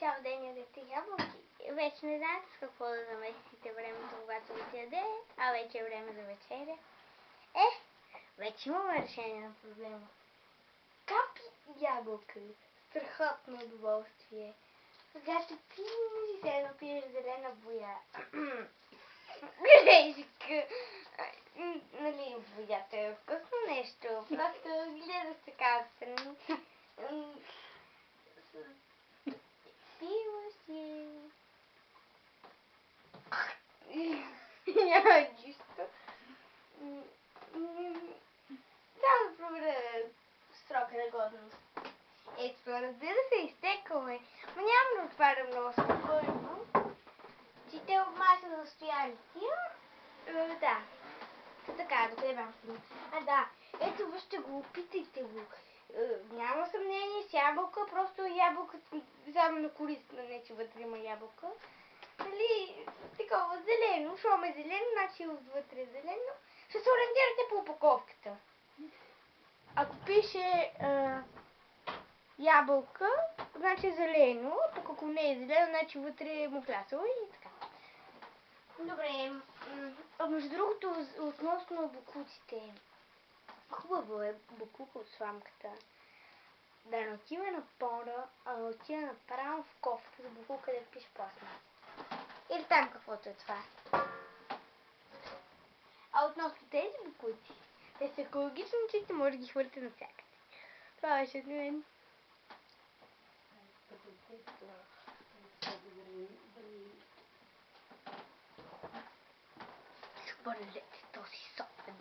цял ден ядете ябълки. Вече не знаете с какво да заместите времето, когато ви се яде, а вече е време за вечеря. Вече имаме решение на проблема. Капи ябълка. Страхотно удоволствие. Когато ти си се напиеш зелена боя. Грешка. Нали, боята е вкусно нещо. Просто гледаш така отстрани. Пила си. Няма нищо. Само да проверя срока на годност. Ето, разбира се, изтекъл е. Но няма да отварям много спокойно. Че те от маса застояли тия. Да. Така, докъде бях стигнал? Да. Ето, вижте го, опитайте го. Няма съмнение с ябълка, просто ябълката само на користа, не че вътре има ябълка. Нали, такова зелено, щом е зелено, значи отвътре е зелено. Ще се ориентирате по опаковката. Ако пише ябълка, значи е зелено, пък ако не е зелено, значи вътре е мухлясало и така. Добре, между другото, относно бокуците, хубаво е бокука от сламката да не отива на пода, а да отива направо в кофата за бокука да пише пластмаса. Или там каквото е това. А относно тези бокуци, те са екологични, че може да ги хвърляте навсякъде. Това беше от мен. Хвърлете този сопен.